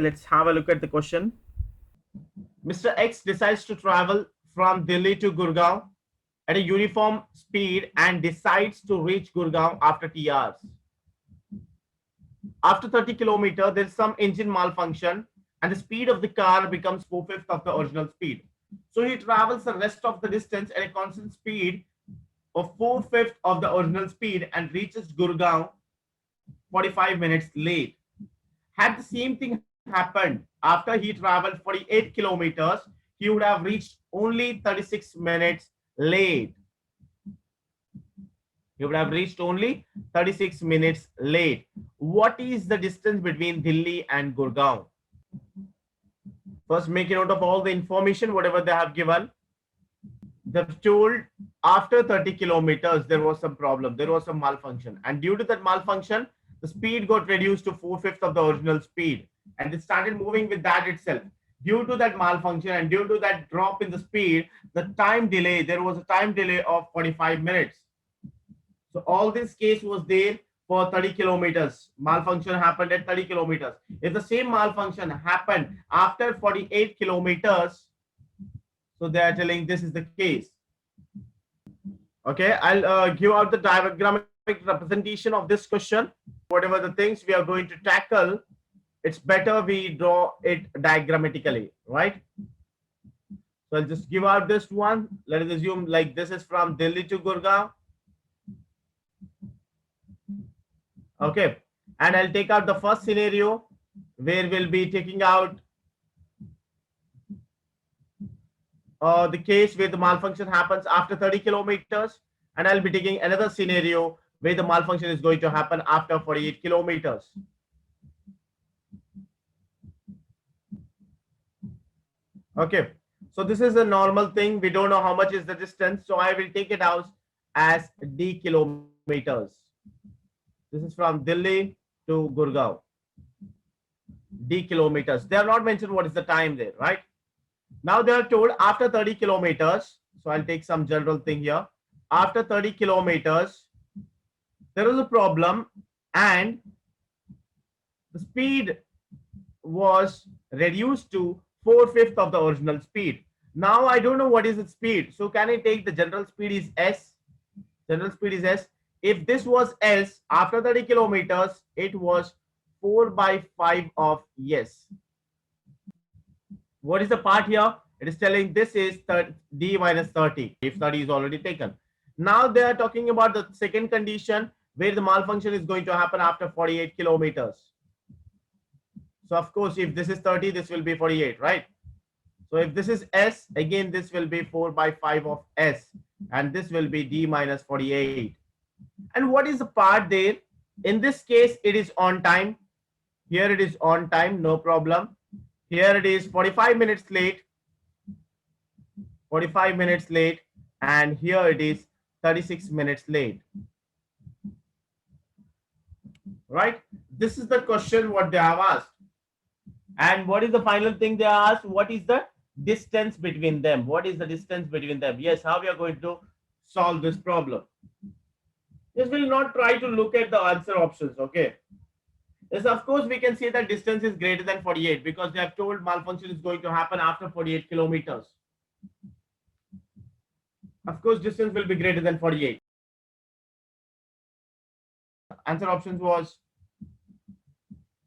Let's have a look at the question. Mr. X decides to travel from Delhi to Gurgaon at a uniform speed and decides to reach Gurgaon after 3 hours. After 30 kilometers, there is some engine malfunction and the speed of the car becomes 4/5 of the original speed. So he travels the rest of the distance at a constant speed of 4/5 of the original speed and reaches Gurgaon 45 minutes late. Had the same thing happened after he traveled 48 kilometers, he would have reached only 36 minutes late. He would have reached only 36 minutes late. What is the distance between Delhi and Gurgaon? First, make a note of all the information, whatever they have given. They've told after 30 kilometers, there was some problem, there was some malfunction. And due to that malfunction, the speed got reduced to 4/5 of the original speed. And it started moving with that itself. Due to that malfunction and due to that drop in the speed, the time delay, there was a time delay of 45 minutes. So all this case was there for 30 kilometers. Malfunction happened at 30 kilometers. If the same malfunction happened after 48 kilometers, so they are telling this is the case. Okay, I'll give out the diagrammatic representation of this question. Whatever the things we are going to tackle, it's better we draw it diagrammatically, right? So I'll just give out this one. Let us assume like this is from Delhi to Gurgaon. Okay, and I'll take out the first scenario where we'll be taking out the case where the malfunction happens after 30 kilometers, and I'll be taking another scenario where the malfunction is going to happen after 48 kilometers. Okay, so this is a normal thing. We don't know how much is the distance, so I will take it out as d kilometers. This is from Delhi to Gurgaon. D kilometers. They have not mentioned what is the time there, right? Now they are told after 30 kilometers. So I'll take some general thing here. After 30 kilometers, there is a problem and the speed was reduced to 4/5 of the original speed. Now I don't know what is its speed. So can I take the general speed is S? General speed is S. If this was S, after 30 kilometers, it was 4/5 of S. What is the part here? It is telling this is d minus 30, if 30 is already taken. Now they are talking about the second condition where the malfunction is going to happen after 48 kilometers. So of course, if this is 30, this will be 48, right? So if this is S, again, this will be 4/5 of S, and this will be d minus 48. And what is the part there? In this case, it is on time. Here it is on time, no problem. Here it is 45 minutes late, 45 minutes late, and here it is 36 minutes late. Right? This is the question what they have asked. And what is the final thing they asked? What is the distance between them? What is the distance between them? Yes, how we are going to solve this problem? Yes, we'll not try to look at the answer options, okay? Yes, of course, we can say that distance is greater than 48 because they have told malfunction is going to happen after 48 kilometers. Of course, distance will be greater than 48. Answer options was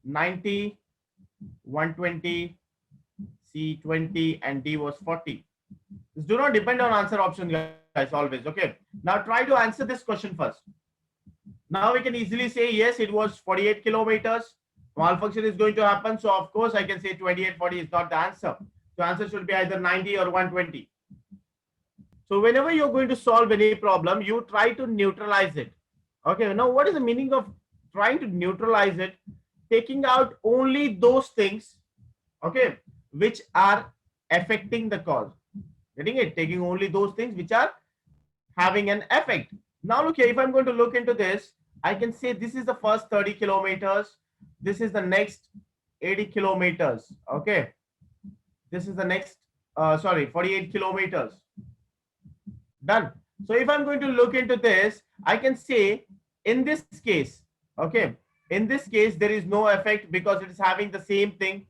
90, 120, C 20, and D was 40. This do not depend on answer option, guys, always, okay? Now try to answer this question first. Now we can easily say, yes, it was 48 kilometers. Malfunction is going to happen. So of course I can say 28, 40 is not the answer. So answer should be either 90 or 120. So whenever you're going to solve any problem, you try to neutralize it. Okay, now what is the meaning of trying to neutralize it? Taking out only those things, okay, which are affecting the cause. Getting it? Taking only those things which are having an effect. Now look here, if I'm going to look into this, I can say this is the first 30 kilometers. This is the next 80 kilometers. Okay. This is the next, 48 kilometers. Done. So if I'm going to look into this, I can say in this case, okay, in this case, there is no effect because it is having the same thing.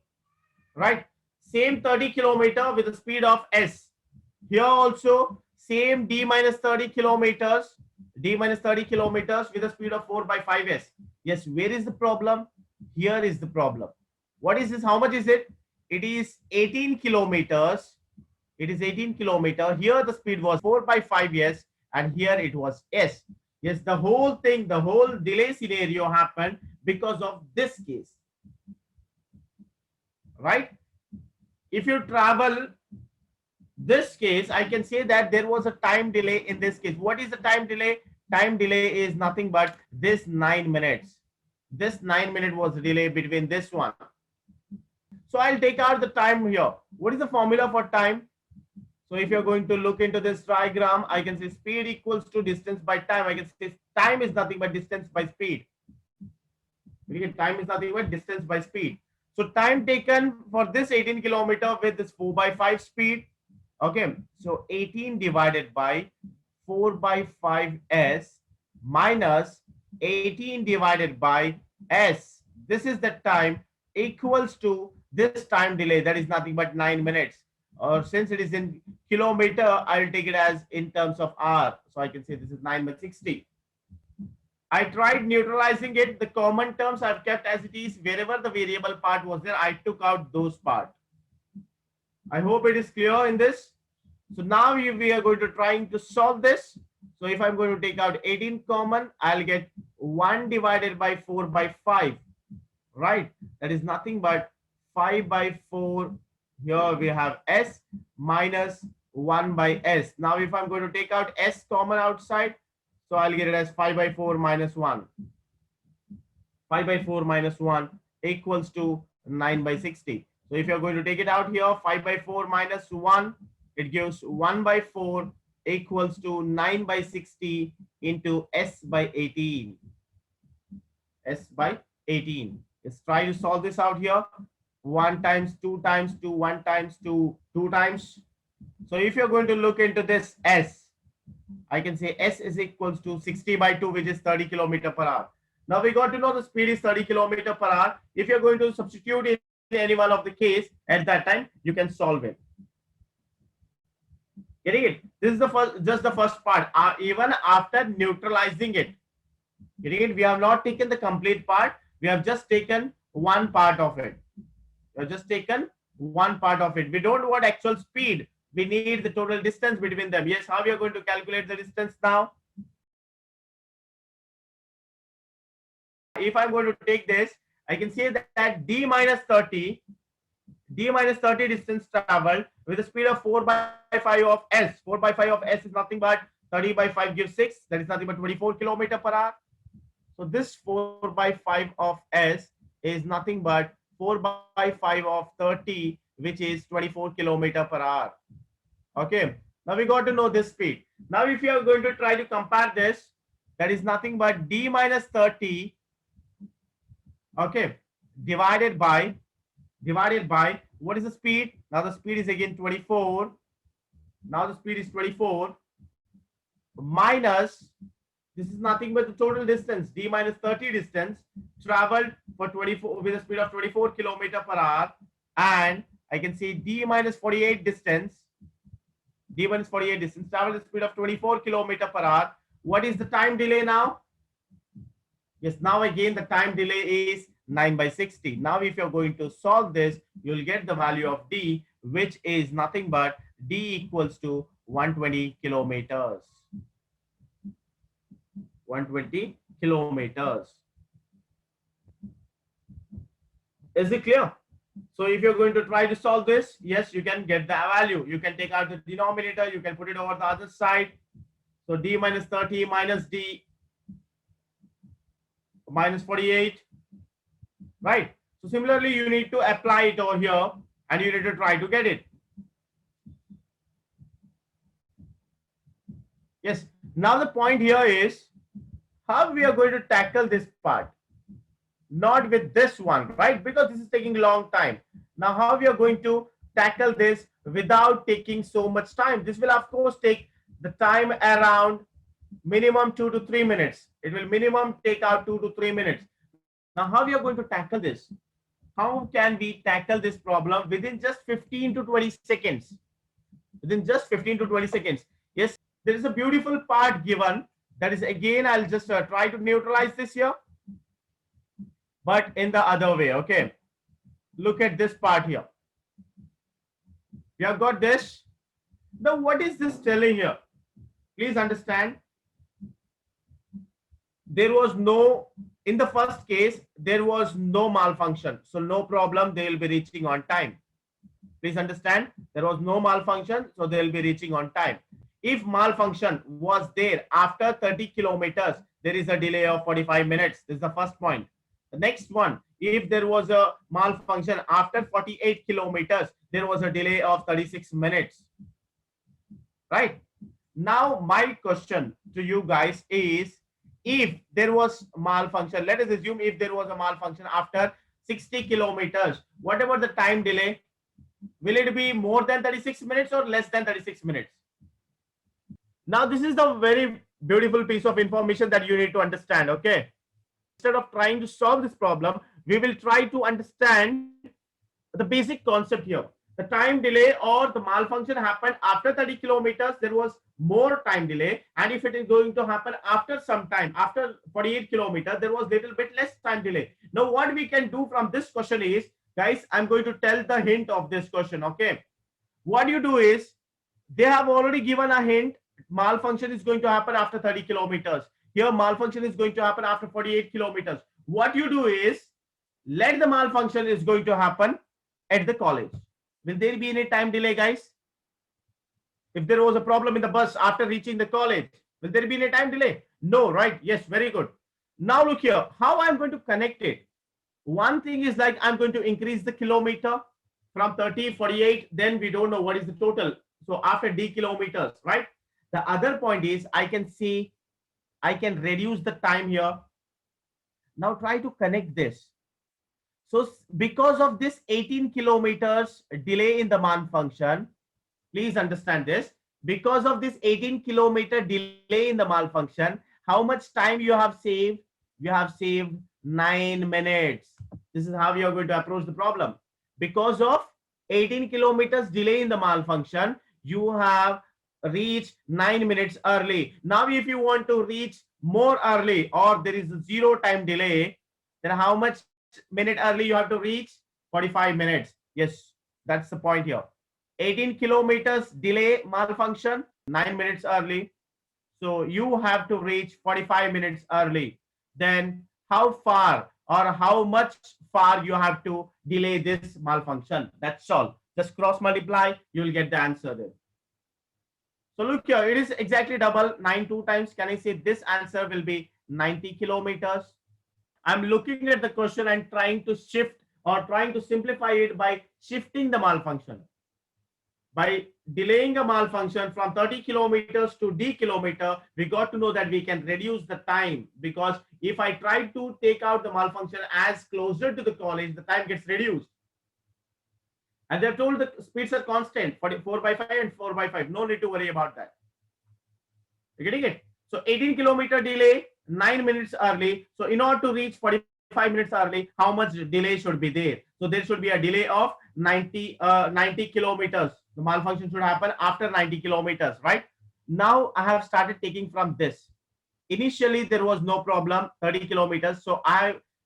right? Same 30 kilometer with a speed of s. Here also same d minus 30 kilometers, with a speed of 4 by 5s. Yes, where is the problem? Here is the problem. What is this? How much is it? It is 18 kilometers. It is 18 kilometer. Here the speed was 4 by 5s, and here it was s. Yes, the whole thing, the whole delay scenario happened because of this case, right? If you travel this case, I can say that there was a time delay in this case. What is the time delay? Time delay is nothing but this 9 minutes. This 9 minute was delay between this one. So I'll take out the time here. What is the formula for time? So if you're going to look into this diagram, I can say speed equals to distance by time. I can say time is nothing but distance by speed. Time is nothing but distance by speed. So time taken for this 18 kilometer with this 4 by 5 speed. Okay, so 18 divided by 4 by 5s minus 18 divided by s. This is the time equals to this time delay, that is nothing but 9 minutes. Or since it is in kilometer, I'll take it as in terms of hour. So I can say this is 9 by 60. I tried neutralizing it. The common terms I've kept as it is. Wherever the variable part was there, I took out those parts. I hope it is clear in this. So now we are going to trying to solve this. So if I'm going to take out 18 common, I'll get 1 divided by 4 by 5, right? That is nothing but 5 by 4. Here we have s minus 1 by s. Now if I'm going to take out s common outside, so I'll get it as 5 by 4 minus 1. 5 by 4 minus 1 equals to 9 by 60. So if you're going to take it out here, 5 by 4 minus 1, it gives 1 by 4 equals to 9 by 60 into s by 18. S by 18. Let's try to solve this out here. 1 times 2 times 2, 1 times 2, 2 times. So if you're going to look into this s, I can say s is equals to 60 by 2, which is 30 kilometer per hour. Now we got to know the speed is 30 kilometer per hour. If you're going to substitute in any one of the case at that time, you can solve it. Getting it? This is the first, just the first part. Even after neutralizing it, getting it? We have not taken the complete part. We have just taken one part of it. We have just taken one part of it. We don't want actual speed. We need the total distance between them. Yes, how we are going to calculate the distance now? If I'm going to take this, I can say that d minus 30 distance traveled with a speed of 4 by 5 of s. 4 by 5 of s is nothing but 30 by 5 gives 6. That is nothing but 24 kilometer per hour. So this 4 by 5 of s is nothing but 4 by 5 of 30, which is 24 kilometer per hour. Okay. Now we got to know this speed. Now if you are going to try to compare this, that is nothing but d minus 30, okay, divided by what is the speed? Now the speed is again 24. Now the speed is 24 minus, this is nothing but the total distance, d minus 30 distance traveled for 24 with a speed of 24 kilometer per hour, and I can say d minus 48 distance traveled at the speed of 24 kilometer per hour. What is the time delay now? Yes, now again the time delay is 9 by 60. Now if you're going to solve this, you'll get the value of d, which is nothing but d equals to 120 kilometers. 120 kilometers. Is it clear? So if you're going to try to solve this, yes, you can get the value. You can take out the denominator, you can put it over the other side. So d minus 30 minus d minus 48, right? So similarly, you need to apply it over here and you need to try to get it. Yes. Now the point here is how we are going to tackle this part. Not with this one, right? Because this is taking a long time. Now how we are going to tackle this without taking so much time? This will of course take the time around minimum 2 to 3 minutes. It will minimum take out 2 to 3 minutes. Now how we are going to tackle this? how can we tackle this problem within just 15 to 20 seconds? Within just 15 to 20 seconds. Yes, there is a beautiful part given. That is, again, I'll just try to neutralize this here, but in the other way. Okay, look at this part here. You have got this. Now, what is this telling here? Please understand. There was no, in the first case, there was no malfunction. So no problem, they will be reaching on time. Please understand, there was no malfunction, so they will be reaching on time. If malfunction was there after 30 kilometers, there is a delay of 45 minutes. This is the first point. The next one, if there was a malfunction after 48 kilometers, there was a delay of 36 minutes. Right? Now, my question to you guys is, if there was malfunction, let us assume if there was a malfunction after 60 kilometers, whatever the time delay, will it be more than 36 minutes or less than 36 minutes? Now, this is the very beautiful piece of information that you need to understand. Okay, instead of trying to solve this problem, we will try to understand the basic concept here. The time delay or the malfunction happened after 30 kilometers, there was more time delay. And if it is going to happen after some time, after 48 kilometers, there was little bit less time delay. Now, what we can do from this question is, guys, I'm going to tell the hint of this question. Okay, what you do is, they have already given a hint. Malfunction is going to happen after 30 kilometers. Here, malfunction is going to happen after 48 kilometers. What you do is, let the malfunction is going to happen at the college. Will there be any time delay, guys? If there was a problem in the bus after reaching the college, will there be any time delay? No, right? Yes, very good. Now look here, how I'm going to connect it. One thing is like I'm going to increase the kilometer from 30, 48, then we don't know what is the total. So after d kilometers, right? The other point is I can see, I can reduce the time here. Now try to connect this. So because of this 18 kilometers delay in the malfunction, please understand this. Because of this 18-kilometer delay in the malfunction, how much time you have saved? You have saved 9 minutes. This is how you are going to approach the problem. Because of 18 kilometers delay in the malfunction, you have reached 9 minutes early. Now, if you want to reach more early or there is a 0 time delay, then how much minute early you have to reach? 45 minutes. Yes, that's the point here. 18 kilometers delay malfunction, 9 minutes early. So you have to reach 45 minutes early. Then how far or how much far you have to delay this malfunction? That's all. Just cross multiply, you will get the answer there. So look here, it is exactly double. 9 2 times. Can I say this answer will be 90 kilometers? I'm looking at the question and trying to shift or trying to simplify it by shifting the malfunction. By delaying a malfunction from 30 kilometers to d kilometer, we got to know that we can reduce the time, because if I try to take out the malfunction as closer to the college, the time gets reduced. And they're told the speeds are constant, 4/5 and 4/5. No need to worry about that. You're getting it? So 18 kilometer delay, 9 minutes early. So in order to reach 45 minutes early, how much delay should be there? So there should be a delay of 90 kilometers. The malfunction should happen after 90 kilometers, right? Now I have started taking from this. Initially, there was no problem, 30 kilometers. So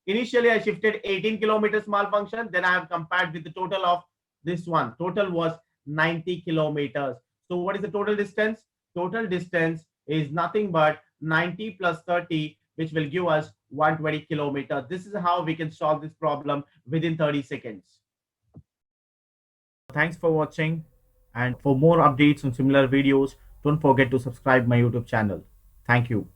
initially I shifted 18 kilometers malfunction. Then I have compared with the total of this one. Total was 90 kilometers. So what is the total distance? Total distance is nothing but 90 plus 30, which will give us 120 kilometers. This is how we can solve this problem within 30 seconds. Thanks for watching. And for more updates on similar videos, don't forget to subscribe my YouTube channel. Thank you.